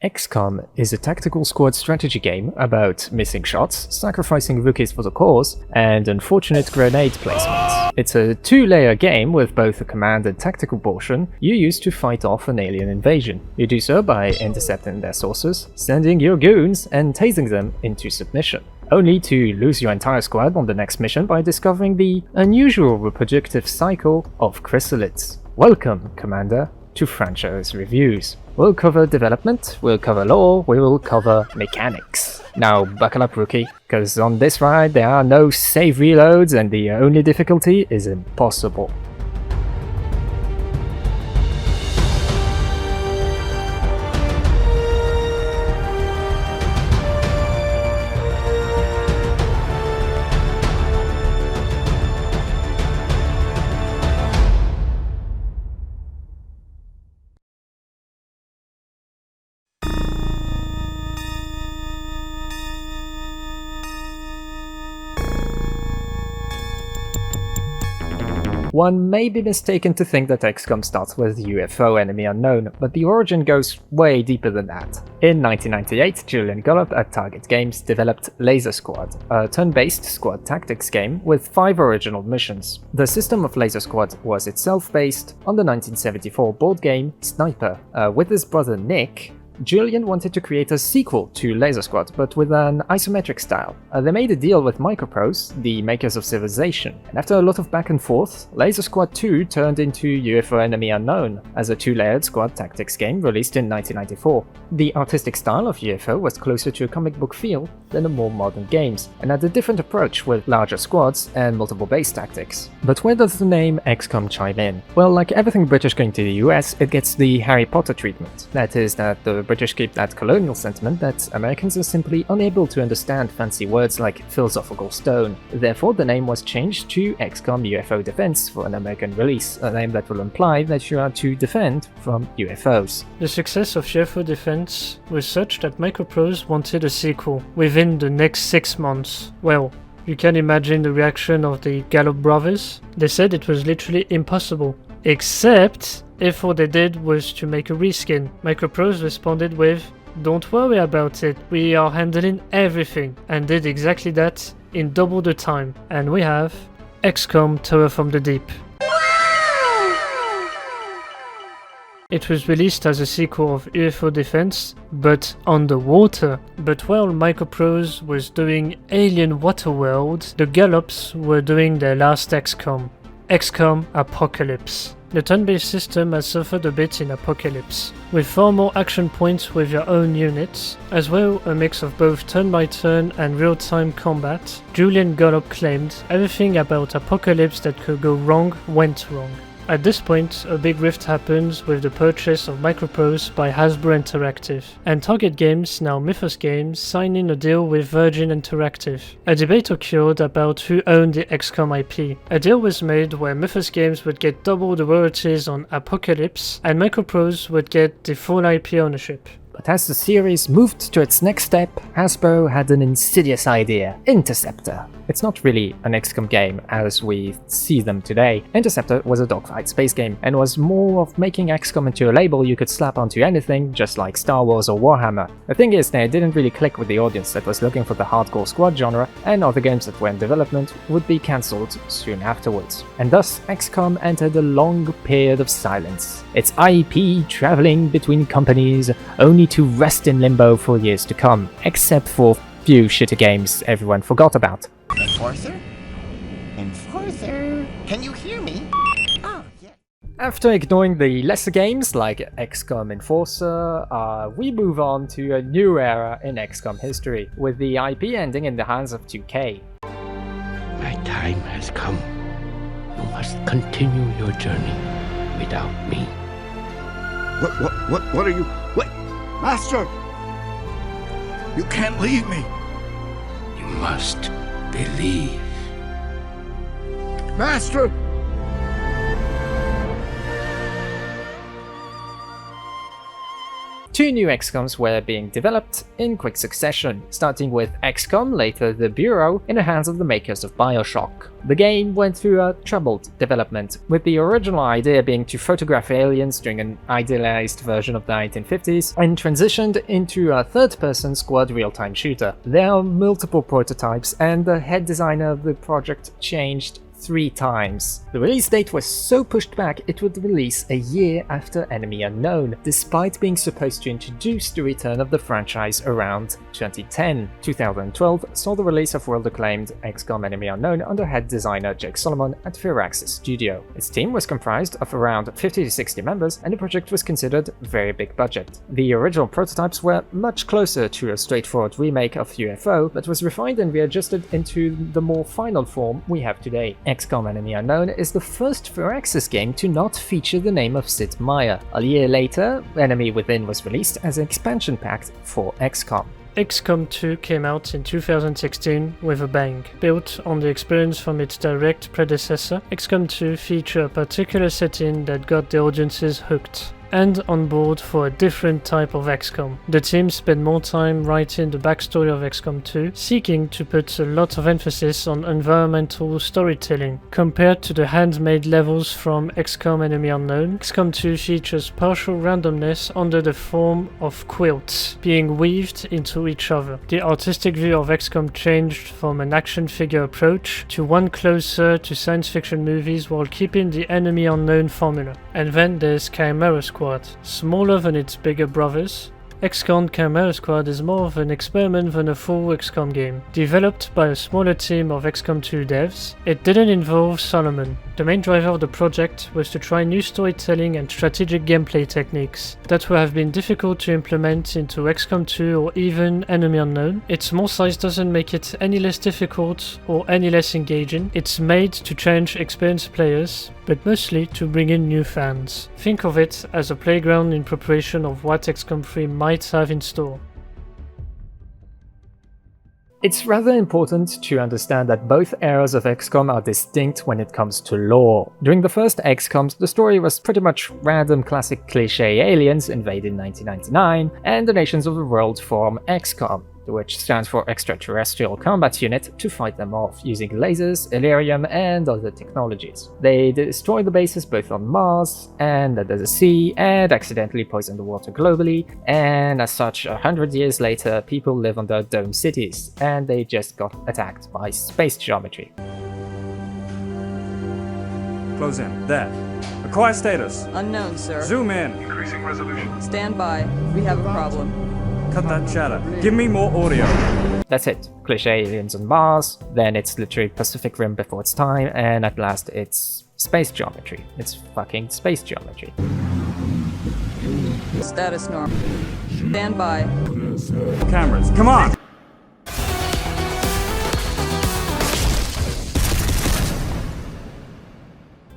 XCOM is a tactical squad strategy game about missing shots, sacrificing rookies for the cause, and unfortunate grenade placements. It's a two-layer game with both a command and tactical portion you use to fight off an alien invasion. You do so by intercepting their sources, sending your goons, and tasing them into submission, only to lose your entire squad on the next mission by discovering the unusual reproductive cycle of chrysalids. Welcome, Commander, to Franchise Reviews. We'll cover development, we'll cover lore, we will cover mechanics. Now buckle up, rookie, because on this ride there are no save reloads and the only difficulty is impossible. One may be mistaken to think that XCOM starts with UFO Enemy Unknown, but the origin goes way deeper than that. In 1998, Julian Gollop at Target Games developed Laser Squad, a turn-based squad tactics game with 5 original missions. The system of Laser Squad was itself based on the 1974 board game Sniper. With his brother Nick, Julian wanted to create a sequel to Laser Squad, but with an isometric style. They made a deal with Microprose, the makers of Civilization, and after a lot of back and forth, Laser Squad 2 turned into UFO Enemy Unknown, as a two-layered squad tactics game released in 1994. The artistic style of UFO was closer to a comic book feel than the more modern games, and had a different approach with larger squads and multiple base tactics. But where does the name XCOM chime in? Well, like everything British going to the US, it gets the Harry Potter treatment. That is, that the British keep that colonial sentiment that Americans are simply unable to understand fancy words like philosophical stone. Therefore, the name was changed to XCOM UFO Defense for an American release, a name that will imply that you are to defend from UFOs. The success of UFO Defense was such that Microprose wanted a sequel within the next 6 months. Well, you can imagine the reaction of the Gallup brothers. They said it was literally impossible, except if all they did was to make a reskin. Microprose responded with, "Don't worry about it, we are handling everything," and did exactly that in double the time. And we have XCOM Terror from the Deep. It was released as a sequel of UFO Defense, but underwater. But while Microprose was doing Alien Waterworld, the Gallops were doing their last XCOM, XCOM Apocalypse. The turn-based system has suffered a bit in Apocalypse, with far more action points with your own units, as well a mix of both turn-by-turn and real-time combat. Julian Gollop claimed everything about Apocalypse that could go wrong went wrong. At this point, a big rift happens with the purchase of Microprose by Hasbro Interactive, and Target Games, now Mythos Games, signing a deal with Virgin Interactive. A debate occurred about who owned the XCOM IP. A deal was made where Mythos Games would get double the royalties on Apocalypse, and Microprose would get the full IP ownership. But as the series moved to its next step, Hasbro had an insidious idea: Interceptor. It's not really an XCOM game as we see them today. Interceptor was a dogfight space game, and was more of making XCOM into a label you could slap onto anything, just like Star Wars or Warhammer. The thing is, they didn't really click with the audience that was looking for the hardcore squad genre, and other games that were in development would be cancelled soon afterwards. And thus, XCOM entered a long period of silence, its IP traveling between companies, only to rest in limbo for years to come, except for few shitty games everyone forgot about. Enforcer? Enforcer? Can you hear me? Oh, yeah. After ignoring the lesser games like XCOM Enforcer, we move on to a new era in XCOM history, with the IP ending in the hands of 2K. My time has come. You must continue your journey without me. What are you? What? Master! You can't leave me! You must believe. Master! 2 new XCOMs were being developed in quick succession, starting with XCOM, later The Bureau, in the hands of the makers of BioShock. The game went through a troubled development, with the original idea being to photograph aliens during an idealized version of the 1950s, and transitioned into a third-person squad real-time shooter. There are multiple prototypes, and the head designer of the project changed 3 times. The release date was so pushed back it would release a year after Enemy Unknown, despite being supposed to introduce the return of the franchise around 2010. 2012 saw the release of world-acclaimed XCOM Enemy Unknown under head designer Jake Solomon at Firaxis Studio. Its team was comprised of around 50 to 60 members, and the project was considered very big budget. The original prototypes were much closer to a straightforward remake of UFO, but was refined and readjusted into the more final form we have today. XCOM Enemy Unknown is the first Firaxis game to not feature the name of Sid Meier. A year later, Enemy Within was released as an expansion pack for XCOM. XCOM 2 came out in 2016 with a bang. Built on the experience from its direct predecessor, XCOM 2 featured a particular setting that got the audiences hooked and on board for a different type of XCOM. The team spent more time writing the backstory of XCOM 2, seeking to put a lot of emphasis on environmental storytelling. Compared to the handmade levels from XCOM Enemy Unknown, XCOM 2 features partial randomness under the form of quilts being weaved into each other. The artistic view of XCOM changed from an action figure approach to one closer to science fiction movies while keeping the Enemy Unknown formula. And then there's Chimera Squad. Smaller than its bigger brothers, XCOM Chimera Squad is more of an experiment than a full XCOM game. Developed by a smaller team of XCOM 2 devs, it didn't involve Solomon. The main driver of the project was to try new storytelling and strategic gameplay techniques that would have been difficult to implement into XCOM 2 or even Enemy Unknown. Its small size doesn't make it any less difficult or any less engaging. It's made to challenge experienced players, but mostly to bring in new fans. Think of it as a playground in preparation of what XCOM 3 might have in store. It's rather important to understand that both eras of XCOM are distinct when it comes to lore. During the first XCOMs, the story was pretty much random classic cliché aliens invade in 1999, and the nations of the world form XCOM, which stands for Extraterrestrial Combat Unit, to fight them off using lasers, Elerium, and other technologies. They destroy the bases both on Mars and under the sea, and accidentally poison the water globally, and as such, 100 years later, people live under dome cities, and they just got attacked by space geometry. Close in. There. Acquire status. Unknown, sir. Zoom in. Increasing resolution. Stand by. We have a problem. Cut that chatter. Give me more audio. That's it. Cliché aliens on Mars, then it's literally Pacific Rim before its time, and at last it's space geometry. It's fucking space geometry. Status norm. Stand by. Cameras, come on!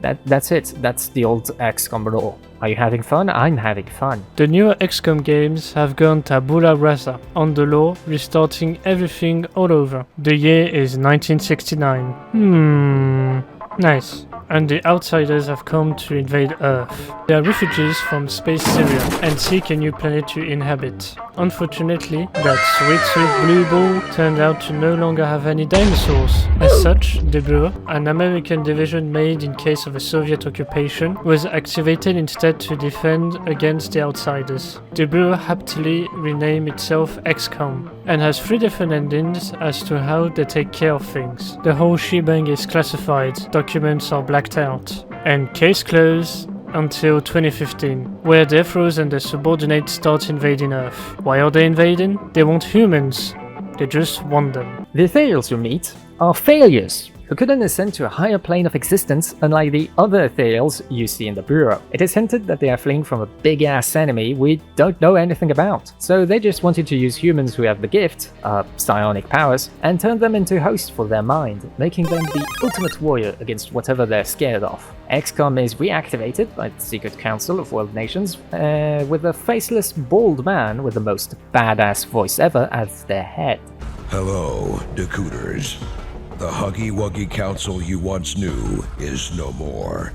That's it. That's the old XCOM lore. Are you having fun? I'm having fun. The newer XCOM games have gone tabula rasa on the lore, restarting everything all over. The year is 1969. Nice. And the outsiders have come to invade Earth. They are refugees from space Syria and seek a new planet to inhabit. Unfortunately, that sweet blue ball turned out to no longer have any dinosaurs. As such, the Bureau, an American division made in case of a Soviet occupation, was activated instead to defend against the outsiders. The Bureau happily renamed itself XCOM and has 3 different endings as to how they take care of things. The whole shebang is classified, documents are blacked out, and case closed until 2015, where Death Row and their subordinates start invading Earth. Why are they invading? They want humans. They just want them. The Ethereals you meet are failures who couldn't ascend to a higher plane of existence, unlike the other Ethereals you see in the Bureau. It is hinted that they are fleeing from a big-ass enemy we don't know anything about, so they just wanted to use humans who have the gift, psionic powers, and turn them into hosts for their mind, making them the ultimate warrior against whatever they're scared of. XCOM is reactivated by the Secret Council of World Nations, with a faceless, bald man with the most badass voice ever as their head. Hello, Decooters. The Huggy Wuggy Council you once knew is no more.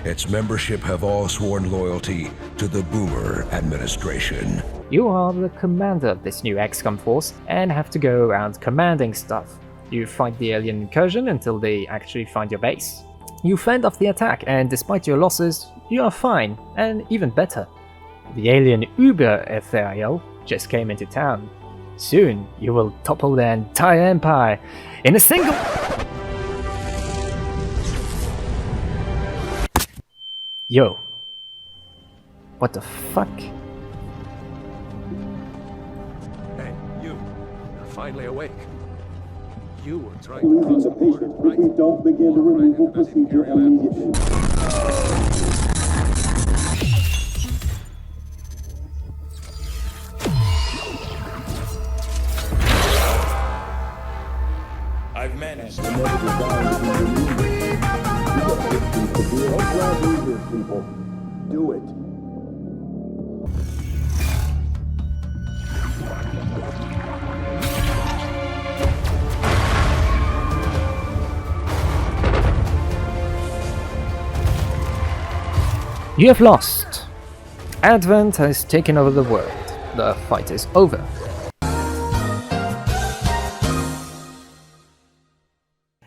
Its membership have all sworn loyalty to the Boomer administration. You are the commander of this new XCOM force and have to go around commanding stuff. You fight the alien incursion until they actually find your base. You fend off the attack, and despite your losses, you are fine, and even better. The alien Uber Ethereal just came into town. Soon, you will topple their entire empire in a single... Yo. What the fuck? Hey, you. You're finally awake. You were trying to cause a border, right? We don't begin the removal procedure immediately. I've managed. Do it. You have lost. Advent has taken over the world. The fight is over.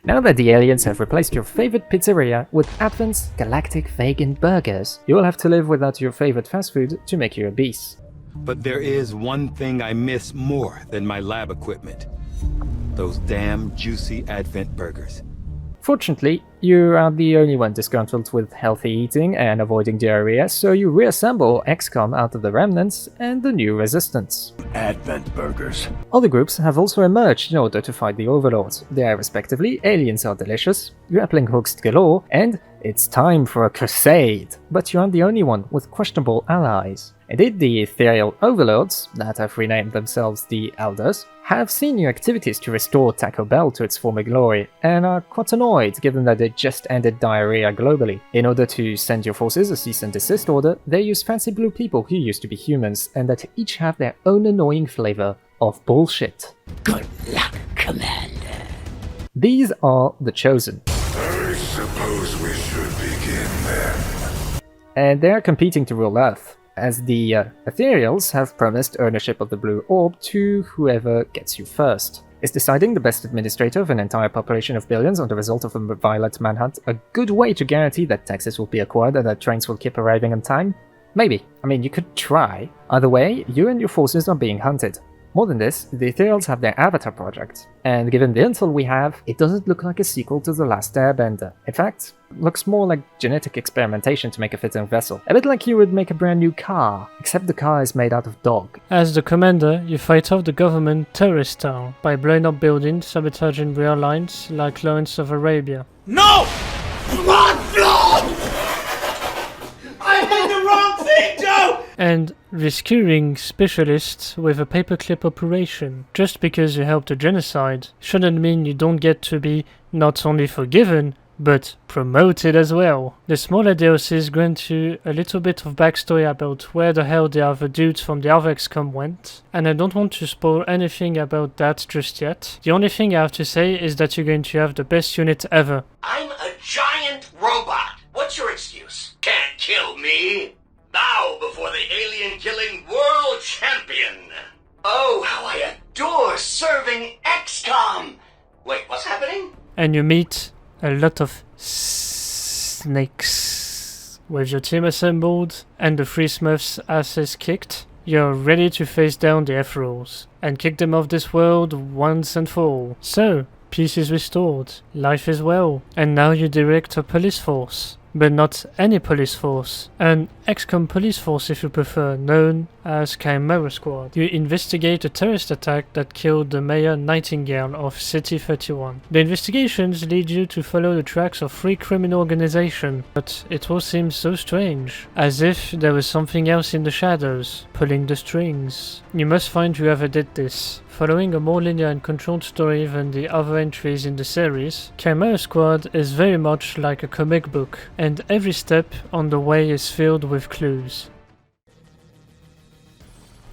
Now that the aliens have replaced your favorite pizzeria with Advent's galactic vegan burgers, you will have to live without your favorite fast food to make you obese. But there is one thing I miss more than my lab equipment. Those damn juicy Advent burgers. Fortunately, you are the only one disgruntled with healthy eating and avoiding diarrhea, so you reassemble XCOM out of the remnants and the new resistance. Advent burgers. Other groups have also emerged in order to fight the Overlords. They are respectively Aliens Are Delicious, Grappling Hooks Galore, and It's Time for a Crusade. But you aren't the only one with questionable allies. Indeed, the Ethereal Overlords, that have renamed themselves the Elders, have seen your activities to restore Taco Bell to its former glory, and are quite annoyed given that it just ended diarrhea globally. In order to send your forces a cease and desist order, they use fancy blue people who used to be humans, and that each have their own annoying flavor of bullshit. Good luck, Commander. These are the Chosen, I suppose we should begin then. and they are competing to rule Earth, as the Ethereals have promised ownership of the Blue Orb to whoever gets you first. Is deciding the best administrator of an entire population of billions on the result of a violent manhunt a good way to guarantee that taxes will be acquired and that trains will keep arriving on time? Maybe. I mean, you could try. Either way, you and your forces are being hunted. More than this, the Ethereals have their Avatar project, and given the intel we have, it doesn't look like a sequel to The Last Airbender. In fact, it looks more like genetic experimentation to make a fitting vessel. A bit like you would make a brand new car, except the car is made out of dog. As the commander, you fight off the government terrorist style by blowing up buildings, sabotaging rail lines like Lawrence of Arabia. No! What? No! I did the wrong thing, Joe! And rescuing specialists with a paperclip operation. Just because you helped a genocide shouldn't mean you don't get to be not only forgiven, but promoted as well. The smaller DLCs grant you a little bit of backstory about where the hell the other dudes from the other XCOM went, and I don't want to spoil anything about that just yet. The only thing I have to say is that you're going to have the best unit ever. I'm a giant robot. What's your excuse? Can't kill me. Bow before the alien-killing world champion. Oh, how I adore serving XCOM. Wait, what's happening? And you meet a lot of snakes. With your team assembled and the three Smurfs' asses kicked, you're ready to face down the F-Rolls and kick them off this world once and for all. So, peace is restored, life is well, and now you direct a police force. But not any police force, an XCOM police force if you prefer, known as Chimera Squad. You investigate a terrorist attack that killed the Mayor Nightingale of City 31. The investigations lead you to follow the tracks of three criminal organizations, but it all seems so strange, as if there was something else in the shadows, pulling the strings. You must find whoever did this. Following a more linear and controlled story than the other entries in the series, Chimera Squad is very much like a comic book, and every step on the way is filled with clues.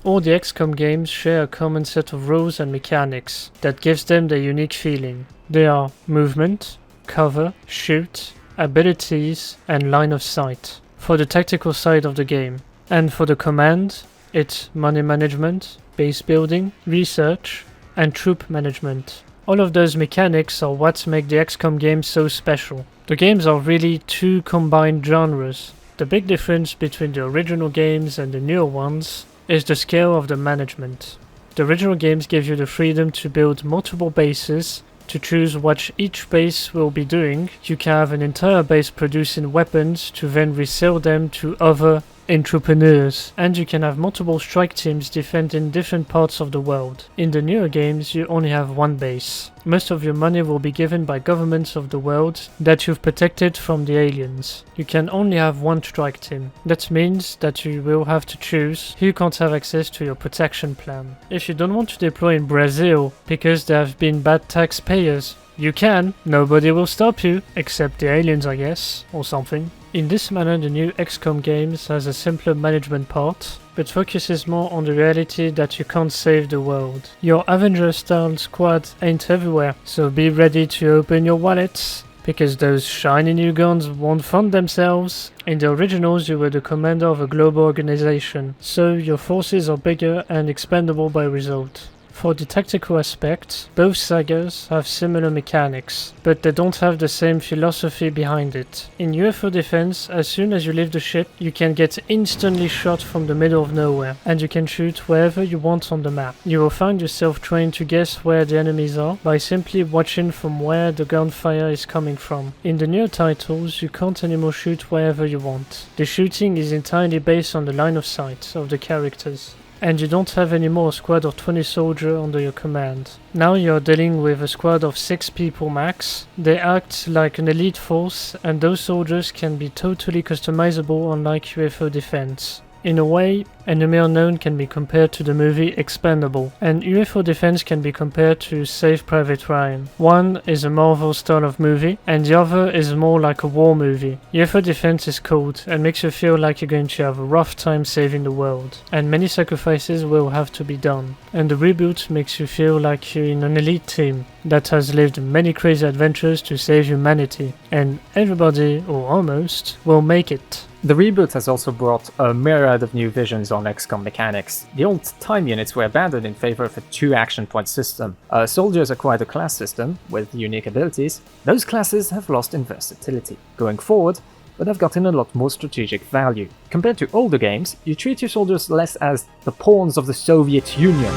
All the XCOM games share a common set of rules and mechanics that gives them their unique feeling. They are movement, cover, shoot, abilities, and line of sight for the tactical side of the game. And for the command, It's money management, base building, research, and troop management. All of those mechanics are what make the XCOM games so special. The games are really two combined genres. The big difference between the original games and the newer ones is the scale of the management. The original games give you the freedom to build multiple bases, to choose what each base will be doing. You can have an entire base producing weapons to then resell them to other entrepreneurs, and you can have multiple strike teams defending different parts of the world. In the newer games, you only have one base. Most of your money will be given by governments of the world that you've protected from the aliens. You can only have one strike team. That means that you will have to choose who can't have access to your protection plan. If you don't want to deploy in Brazil because there have been bad taxpayers, you can. Nobody will stop you, except the aliens, I guess, or something. In this manner, the new XCOM games has a simpler management part, but focuses more on the reality that you can't save the world. Your Avenger-style squad ain't everywhere, so be ready to open your wallets, because those shiny new guns won't fund themselves. In the originals, you were the commander of a global organization, so your forces are bigger and expendable by result. For the tactical aspect, both sagas have similar mechanics, but they don't have the same philosophy behind it. In UFO Defense, as soon as you leave the ship, you can get instantly shot from the middle of nowhere, and you can shoot wherever you want on the map. You will find yourself trying to guess where the enemies are by simply watching from where the gunfire is coming from. In the newer titles, you can't anymore shoot wherever you want. The shooting is entirely based on the line of sight of the characters. And you don't have anymore a squad of 20 soldiers under your command. Now you're dealing with a squad of 6 people max. They act like an elite force, and those soldiers can be totally customizable unlike UFO Defense. In a way, Enemy Unknown can be compared to the movie Expendable, and UFO Defense can be compared to Save Private Ryan. One is a Marvel style of movie, and the other is more like a war movie. UFO Defense is cold, and makes you feel like you're going to have a rough time saving the world, and many sacrifices will have to be done. And the reboot makes you feel like you're in an elite team that has lived many crazy adventures to save humanity, and everybody, or almost, will make it. The reboot has also brought a myriad of new visions on XCOM mechanics. The old time units were abandoned in favor of a 2 action point system. Soldiers acquired a class system with unique abilities. Those classes have lost in versatility. Going forward, but have gotten a lot more strategic value. Compared to older games, you treat your soldiers less as the pawns of the Soviet Union,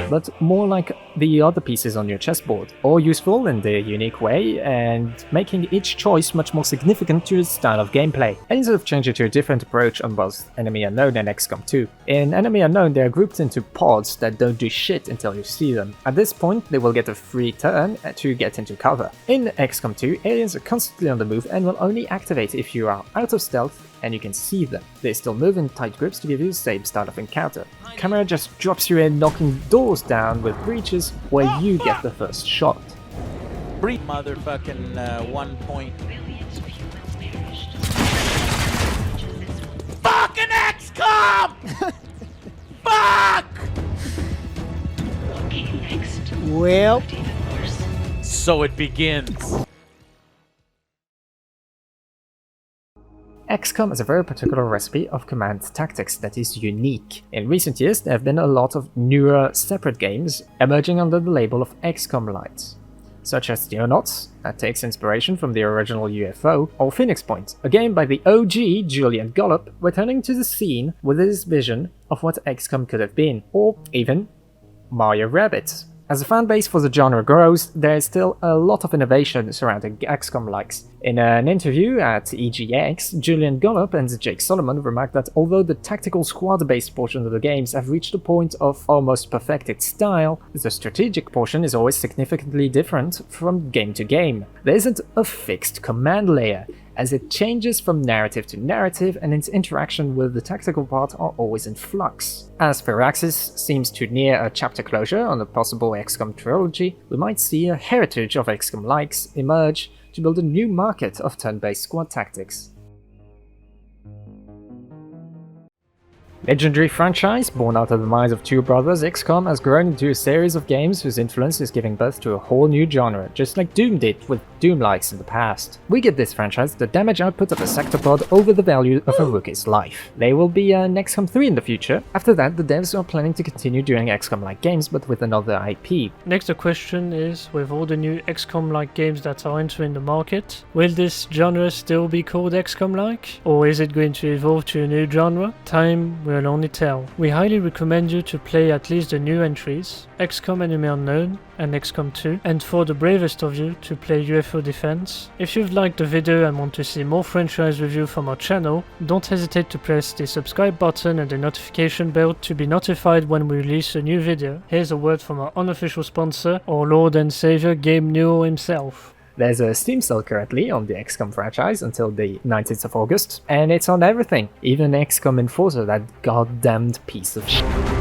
but more like the other pieces on your chessboard, all useful in their unique way and making each choice much more significant to the style of gameplay. Aliens have changed to a different approach on both Enemy Unknown and XCOM 2. In Enemy Unknown, they are grouped into pods that don't do shit until you see them. At this point, they will get a free turn to get into cover. In XCOM 2, aliens are constantly on the move and will only activate if you are out of stealth and you can see them. They still move in tight groups to give you the same style of encounter. The camera just drops you in, knocking doors down with breaches where you get the first shot. Motherfucking 1 point. Fucking XCOM! Fuck! Well, so it begins. XCOM has a very particular recipe of command tactics that is unique. In recent years, there have been a lot of newer, separate games emerging under the label of XCOM Lite, such as Theonauts, that takes inspiration from the original UFO, or Phoenix Point, a game by the OG Julian Gollop returning to the scene with his vision of what XCOM could have been, or even Mario Rabbids. As the fanbase for the genre grows, there is still a lot of innovation surrounding XCOM likes. In an interview at EGX, Julian Gollop and Jake Solomon remarked that although the tactical squad-based portion of the games have reached a point of almost perfected style, the strategic portion is always significantly different from game to game. There isn't a fixed command layer, as it changes from narrative to narrative and its interaction with the tactical part are always in flux. As Firaxis seems to near a chapter closure on the possible XCOM trilogy, we might see a heritage of XCOM likes emerge to build a new market of turn-based squad tactics. Legendary franchise, born out of the minds of two brothers, XCOM has grown into a series of games whose influence is giving birth to a whole new genre, just like Doom did with Doom-likes in the past. We give this franchise the damage output of a Sectopod over the value of a rookie's life. There will be an XCOM 3 in the future. After that, the devs are planning to continue doing XCOM-like games but with another IP. Next, the question is, with all the new XCOM-like games that are entering the market, will this genre still be called XCOM-like? Or is it going to evolve to a new genre? Time will only tell. We highly recommend you to play at least the new entries, XCOM Enemy Unknown and XCOM 2, and for the bravest of you to play UFO Defense. If you've liked the video and want to see more franchise review from our channel, don't hesitate to press the subscribe button and the notification bell to be notified when we release a new video. Here's a word from our unofficial sponsor, our Lord and Savior Gabe Newell himself. There's a Steam sale currently on the XCOM franchise until the 19th of August, and it's on everything, even XCOM Enforcer, that goddamned piece of shit.